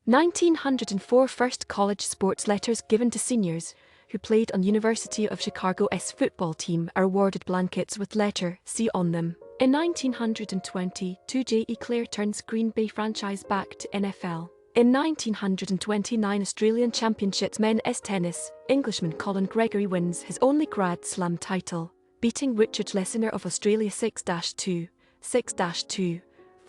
1904 First college sports letters given to seniors who played on University of Chicago's football team are awarded blankets with letter C on them. In 1922, J E Clair turns Green Bay franchise back to NFL. In 1929 Australian Championships men's tennis, Englishman Colin Gregory wins his only Grad Slam title, beating Richard Schlesinger of Australia 6-2, 6-2,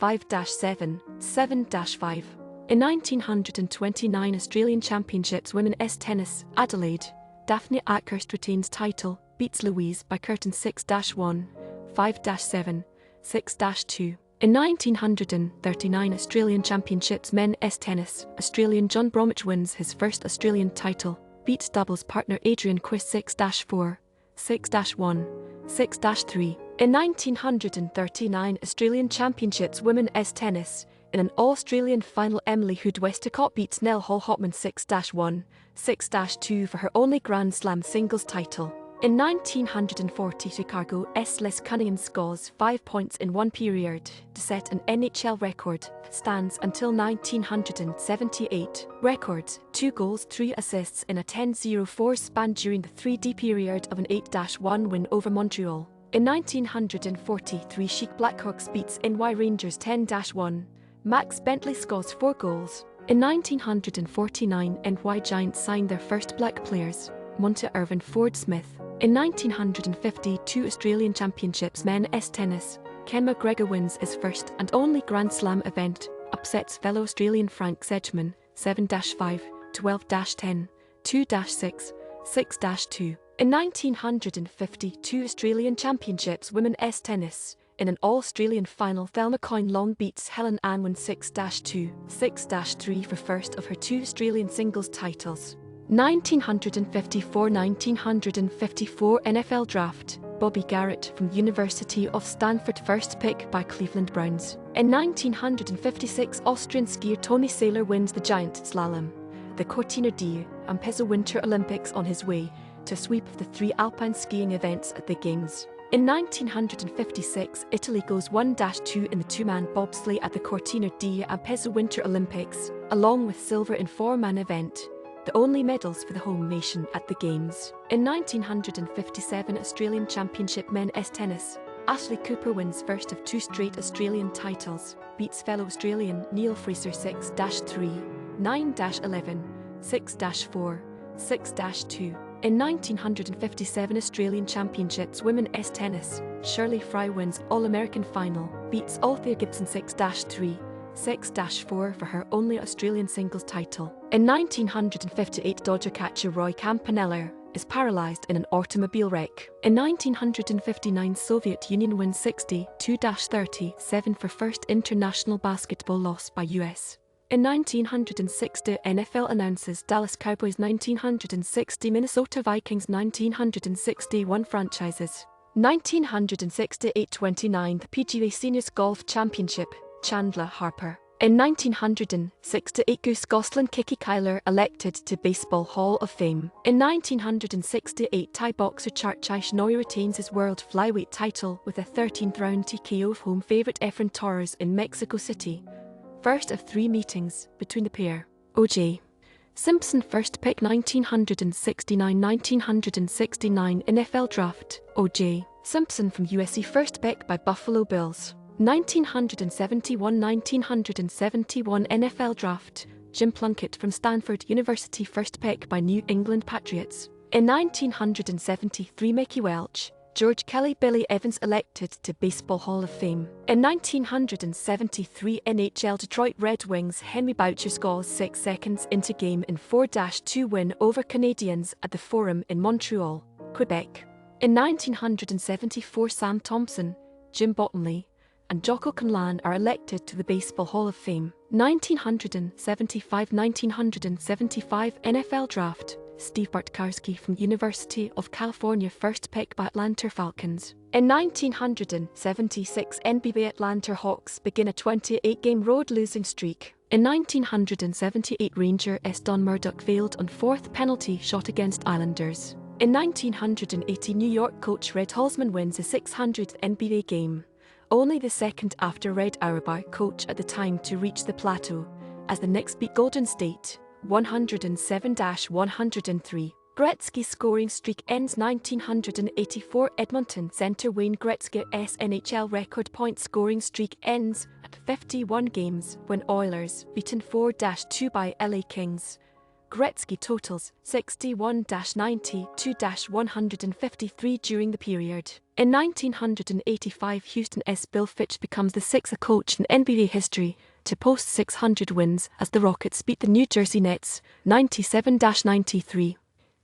5-7, 7-5. In 1929 Australian Championships women's tennis, Adelaide, Daphne Akhurst retains title, beats Louise Bickerton 6-1, 5-7, 6-2. In 1939 Australian Championships men's tennis, Australian John Bromwich wins his first Australian title, beats doubles partner Adrian Quist 6-4, 6-1, 6-3. In 1939 Australian Championships women's tennis, in an All-Australian final Emily Hood Westacott beats Nell Hall Hopman 6-1, 6-2 for her only Grand Slam singles title. In 1940 Chicago's Les Cunningham scores 5 points in one period to set an NHL record, stands until 1978. Records, 2 goals 3 assists in a 10-0-4 span during the 3D period of an 8-1 win over Montreal. In 1943 Chic Blackhawks beats NY Rangers 10-1. Max Bentley scores 4 goals. In 1949 NY Giants signed their first black players, Monte Irvin Ford Smith. In 1952 Australian Championships men's tennis, Ken McGregor wins his first and only Grand Slam event, upsets fellow Australian Frank Sedgman 7-5, 12-10, 2-6, 6-2. In 1952 Australian Championships women's tennis, in an All-Australian final Thelma Coyne Long beats Helen Angwin 6-2, 6-3 for first of her 2 Australian singles titles. 1954 NFL Draft, Bobby Garrett from University of Stanford First Pick by Cleveland Browns. In 1956 Austrian skier Toni Sailer wins the giant slalom, the Cortina d'Ampezzo Winter Olympics on his way to a sweep of the 3 alpine skiing events at the Games. In 1956 Italy goes 1-2 in the 2-man bobsleigh at the Cortina d'Ampezzo Winter Olympics, along with silver in 4-man event, the only medals for the home nation at the Games. In 1957 Australian Championship men's tennis, Ashley Cooper wins first of 2 straight Australian titles, beats fellow Australian Neale Fraser 6-3, 9-11, 6-4, 6-2. In 1957 Australian Championships women's tennis, Shirley Fry wins All-American final, beats Althea Gibson 6-3, 6-4 for her only Australian singles title. In 1958 Dodger catcher Roy Campanella is paralysed in an automobile wreck. In 1959 Soviet Union wins 62-37 for first international basketball loss by US. In 1960 NFL announces Dallas Cowboys 1960 Minnesota Vikings 1961 franchises. 1968 29th PGA Seniors Golf Championship, Chandler Harper. In 1968 Goose Goslin Kiki Cuyler elected to Baseball Hall of Fame. In 1968 Thai boxer Chartchai Chionoi retains his world flyweight title with a 13th round TKO of home favourite Efren Torres in Mexico City. First of 3 meetings between the pair. O.J. Simpson First Pick 1969 NFL Draft. O.J. Simpson from USC First Pick by Buffalo Bills. 1971 NFL Draft. Jim Plunkett from Stanford University First Pick by New England Patriots. In 1973 Mickey Welch, George Kelly Billy Evans elected to Baseball Hall of Fame. In 1973 NHL Detroit Red Wings Henry Boucher scores 6 seconds into game in 4-2 win over Canadiens at the Forum in Montreal, Quebec. In 1974 Sam Thompson, Jim Bottomley, and Jocko Conlan are elected to the Baseball Hall of Fame. 1975 NFL Draft. Steve Bartkowski from University of California First Pick by Atlanta Falcons. In 1976 NBA Atlanta Hawks begin a 28-game road losing streak. In 1978 Ranger Don Murdoch failed on 4th penalty shot against Islanders. In 1980 New York coach Red Holzman wins his 600th NBA game, only the second after Red Auerbach, coach at the time to reach the plateau, as the Knicks beat Golden State 107-103. Gretzky scoring streak ends 1984. Edmonton centre Wayne Gretzky's NHL record point scoring streak ends at 51 games when Oilers beaten 4-2 by LA Kings. Gretzky totals 61-92-153 during the period. In 1985, Houston's Bill Fitch becomes the sixth coach in NBA history to post 600 wins as the Rockets beat the New Jersey Nets 97-93.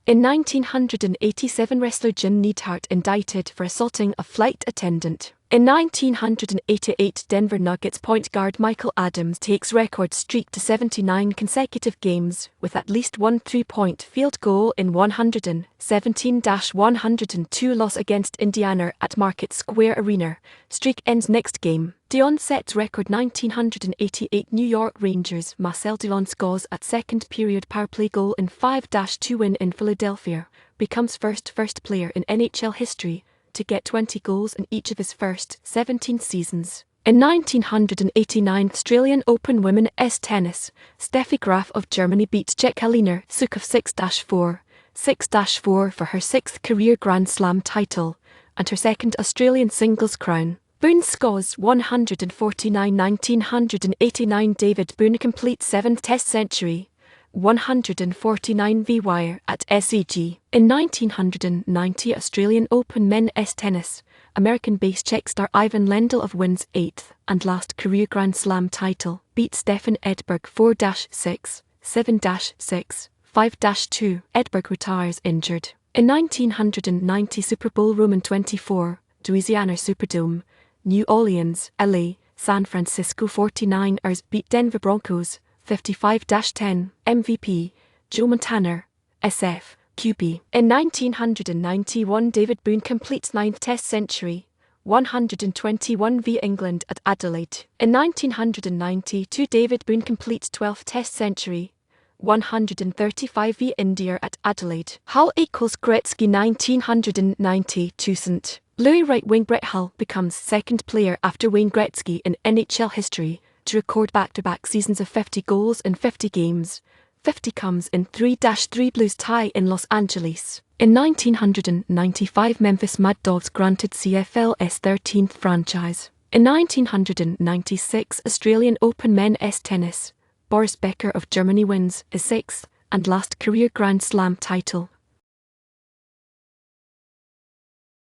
In 1987, wrestler Jim Neidhart indicted for assaulting a flight attendant. In 1988, Denver Nuggets point guard Michael Adams takes record streak to 79 consecutive games with at least one three-point field goal in 117-102 loss against Indiana at Market Square Arena. Streak ends next game. Dion sets record 1988 New York Rangers. Marcel Dionne scores at second period powerplay goal in 5-2 win in Philadelphia. Becomes first player in NHL history to get 20 goals in each of his first 17 seasons. In 1989 Australian Open Women's Tennis, Steffi Graf of Germany beats Jekaterina Suk of 6-4 for her sixth career Grand Slam title and her second Australian singles crown. Boone scores 149-1989. David Boone completes 7th Test century, 149 v at SEG. In 1990 Australian Open Men's Tennis, American-based Czech star Ivan Lendl of wins 8th and last career Grand Slam title, beat Stefan Edberg 4-6, 7-6, 5-2. Edberg retires injured. In 1990 Super Bowl Roman 24, Louisiana Superdome, New Orleans, LA, San Francisco 49ers beat Denver Broncos 55-10. MVP, Joe Montana, SF, QB. In 1991 David Boone completes 9th Test century, 121 v England at Adelaide. In 1992 David Boone completes 12th Test century, 135 v India at Adelaide. Hull equals Gretzky 1992 St. Louis right wing Brett Hull becomes second player after Wayne Gretzky in NHL history to record back-to-back seasons of 50 goals in 50 games. 50 comes in 3-3 Blues tie in Los Angeles. In 1995 Memphis Mad Dogs granted CFL's 13th franchise. In 1996 Australian Open Men's Tennis, Boris Becker of Germany wins his sixth and last career Grand Slam title.